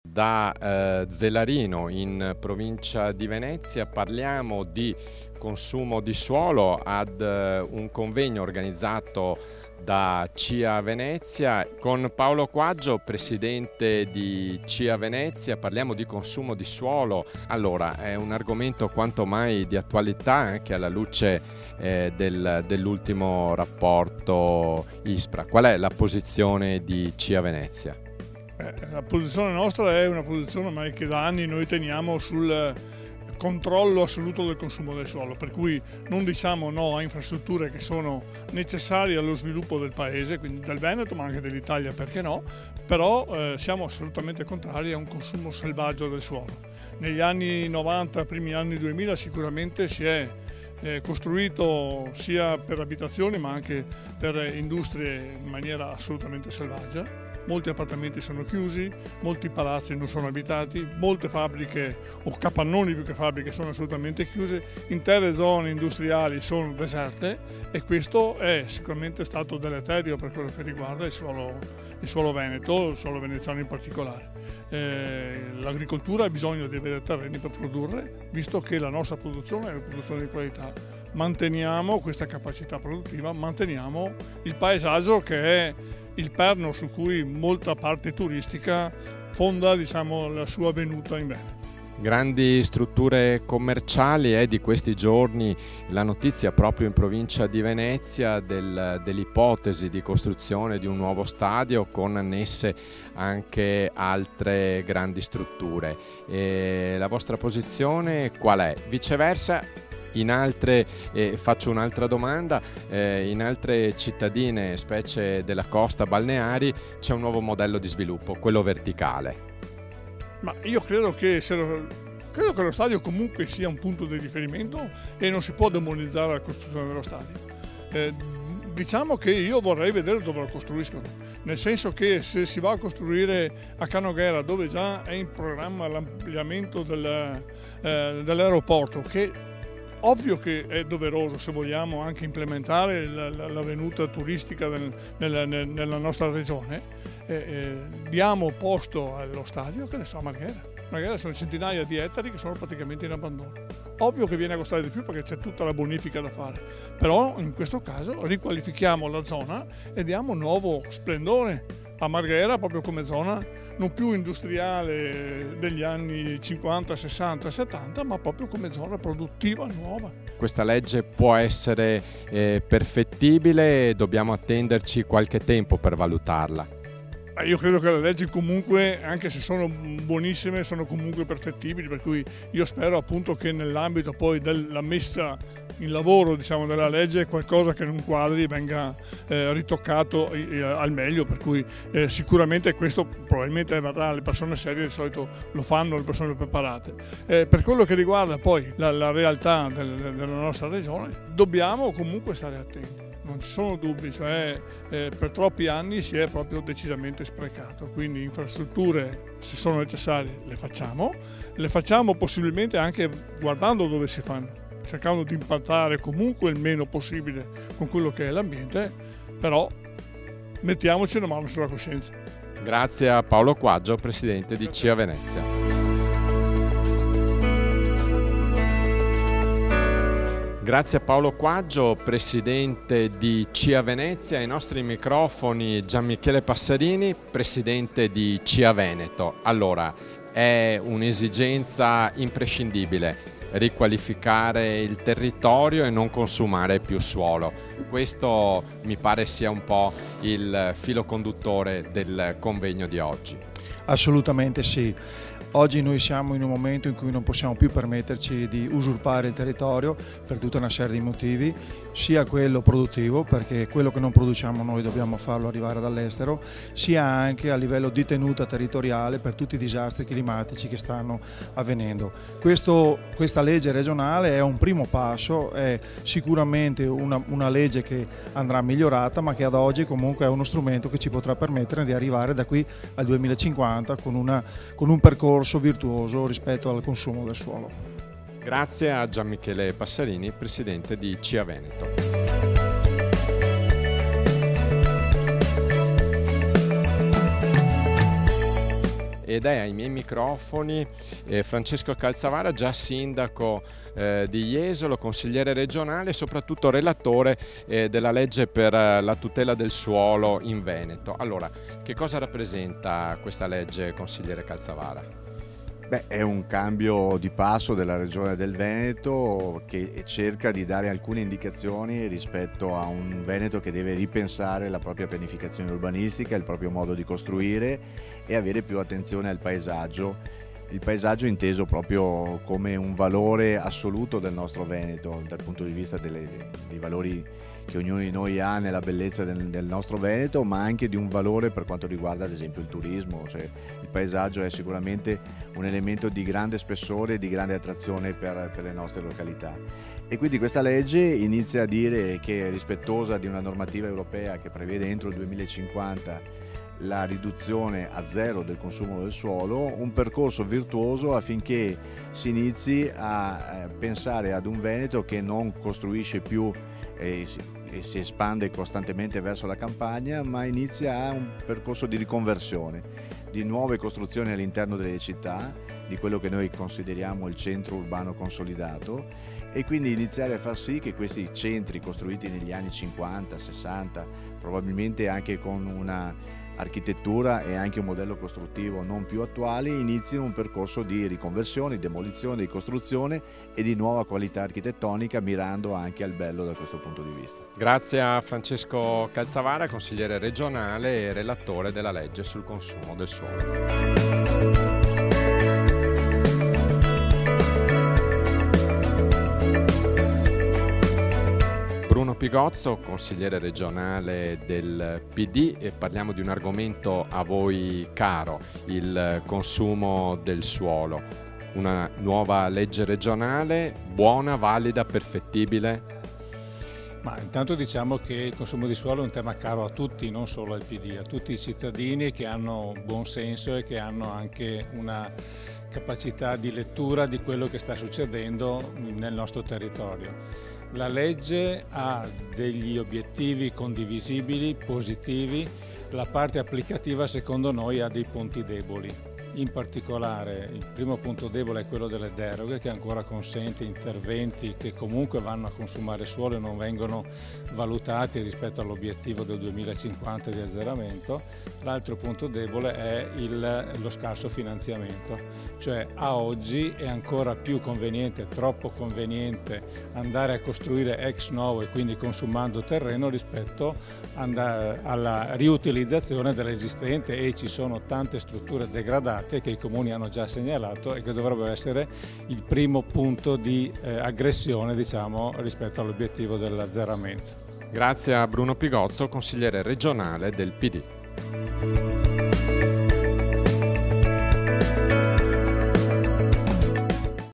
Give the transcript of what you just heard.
Da Zelarino in provincia di Venezia parliamo di consumo di suolo ad un convegno organizzato da CIA Venezia con Paolo Quaggio, presidente di CIA Venezia. Parliamo di consumo di suolo. Allora, è un argomento quanto mai di attualità anche alla luce dell'ultimo rapporto ISPRA. Qual è la posizione di CIA Venezia? La posizione nostra è una posizione ormai che da anni noi teniamo sul controllo assoluto del consumo del suolo, per cui non diciamo no a infrastrutture che sono necessarie allo sviluppo del paese, quindi del Veneto ma anche dell'Italia, perché no, però siamo assolutamente contrari a un consumo selvaggio del suolo. Negli anni 90, primi anni 2000 sicuramente si è costruito sia per abitazioni ma anche per industrie in maniera assolutamente selvaggia. Molti appartamenti sono chiusi, molti palazzi non sono abitati, molte fabbriche o capannoni più che fabbriche sono assolutamente chiuse, intere zone industriali sono deserte e questo è sicuramente stato deleterio per quello che riguarda il suolo veneto, il suolo veneziano in particolare. L'agricoltura ha bisogno di avere terreni per produrre, visto che la nostra produzione è una produzione di qualità. Manteniamo questa capacità produttiva, manteniamo il paesaggio che è il perno su cui molta parte turistica fonda, diciamo, la sua venuta in Veneto. Grandi strutture commerciali, è di questi giorni la notizia proprio in provincia di Venezia dell'ipotesi di costruzione di un nuovo stadio con annesse anche altre grandi strutture. La vostra posizione qual è? Viceversa, faccio un'altra domanda, in altre cittadine, specie della costa balneari, c'è un nuovo modello di sviluppo, quello verticale. Ma io credo che lo stadio comunque sia un punto di riferimento e non si può demonizzare la costruzione dello stadio. Diciamo che io vorrei vedere dove lo costruiscono, nel senso che se si va a costruire a Canoghera, dove già è in programma l'ampliamento dell'aeroporto, che ovvio che è doveroso se vogliamo anche implementare la venuta turistica nella nostra regione, diamo posto allo stadio, che ne so, a Marghera. Marghera sono centinaia di ettari che sono praticamente in abbandono. Ovvio che viene a costare di più perché c'è tutta la bonifica da fare, però in questo caso riqualifichiamo la zona e diamo nuovo splendore a Marghera proprio come zona non più industriale degli anni 50, 60, 70, ma proprio come zona produttiva nuova. Questa legge può essere perfettibile, dobbiamo attenderci qualche tempo per valutarla. Io credo che le leggi comunque, anche se sono buonissime, sono comunque perfettibili, per cui io spero appunto che nell'ambito poi della messa in lavoro, diciamo, della legge qualcosa che non quadri venga ritoccato al meglio, per cui sicuramente questo probabilmente avverrà, le persone serie di solito lo fanno, le persone preparate. Per quello che riguarda poi la realtà della nostra regione, dobbiamo comunque stare attenti. Non ci sono dubbi, cioè per troppi anni si è proprio decisamente sprecato, quindi infrastrutture, se sono necessarie, le facciamo possibilmente anche guardando dove si fanno, cercando di impattare comunque il meno possibile con quello che è l'ambiente, però mettiamoci una mano sulla coscienza. Grazie a Paolo Quaggio, presidente di CIA Venezia. Grazie a Paolo Quaggio, presidente di CIA Venezia. Ai nostri microfoni Gianmichele Passerini, presidente di CIA Veneto. Allora, è un'esigenza imprescindibile riqualificare il territorio e non consumare più suolo. Questo mi pare sia un po' il filo conduttore del convegno di oggi. Assolutamente sì. Oggi noi siamo in un momento in cui non possiamo più permetterci di usurpare il territorio per tutta una serie di motivi, sia quello produttivo, perché quello che non produciamo noi dobbiamo farlo arrivare dall'estero, sia anche a livello di tenuta territoriale per tutti i disastri climatici che stanno avvenendo. Questa legge regionale è un primo passo, è sicuramente una legge che andrà migliorata, ma che ad oggi comunque è uno strumento che ci potrà permettere di arrivare da qui al 2050 con un percorso virtuoso rispetto al consumo del suolo. Grazie a Gianmichele Passerini, presidente di CIA Veneto. ed è ai miei microfoni Francesco Calzavara, già sindaco di Jesolo, consigliere regionale e soprattutto relatore della legge per la tutela del suolo in Veneto. Allora, che cosa rappresenta questa legge, consigliere Calzavara? Beh, è un cambio di passo della Regione del Veneto che cerca di dare alcune indicazioni rispetto a un Veneto che deve ripensare la propria pianificazione urbanistica, il proprio modo di costruire e avere più attenzione al paesaggio. Il paesaggio inteso proprio come un valore assoluto del nostro Veneto, dal punto di vista dei valori che ognuno di noi ha nella bellezza del nostro Veneto, ma anche di un valore per quanto riguarda ad esempio il turismo. Cioè, il paesaggio è sicuramente un elemento di grande spessore e di grande attrazione per le nostre località. E quindi questa legge inizia a dire che è rispettosa di una normativa europea che prevede entro il 2050 la riduzione a zero del consumo del suolo, un percorso virtuoso affinché si inizi a pensare ad un Veneto che non costruisce più e si espande costantemente verso la campagna, ma inizia un percorso di riconversione, di nuove costruzioni all'interno delle città, di quello che noi consideriamo il centro urbano consolidato, e quindi iniziare a far sì che questi centri costruiti negli anni 50, 60, probabilmente anche con una architettura e anche un modello costruttivo non più attuali, inizino un percorso di riconversione, demolizione, ricostruzione e di nuova qualità architettonica, mirando anche al bello da questo punto di vista. Grazie a Francesco Calzavara, consigliere regionale e relatore della legge sul consumo del suolo. Bruno Pigozzo, consigliere regionale del PD, e parliamo di un argomento a voi caro, il consumo del suolo. Una nuova legge regionale, buona, valida, perfettibile? Ma intanto diciamo che il consumo di suolo è un tema caro a tutti, non solo al PD, a tutti i cittadini che hanno buon senso e che hanno anche una capacità di lettura di quello che sta succedendo nel nostro territorio. La legge ha degli obiettivi condivisibili, positivi, la parte applicativa secondo noi ha dei punti deboli. In particolare il primo punto debole è quello delle deroghe, che ancora consente interventi che comunque vanno a consumare suolo e non vengono valutati rispetto all'obiettivo del 2050 di azzeramento. L'altro punto debole è lo scarso finanziamento, cioè a oggi è ancora più conveniente, troppo conveniente andare a costruire ex novo e quindi consumando terreno rispetto alla riutilizzazione dell'esistente, e ci sono tante strutture degradate che i comuni hanno già segnalato e che dovrebbero essere il primo punto di aggressione, diciamo, rispetto all'obiettivo dell'azzeramento. Grazie a Bruno Pigozzo, consigliere regionale del PD.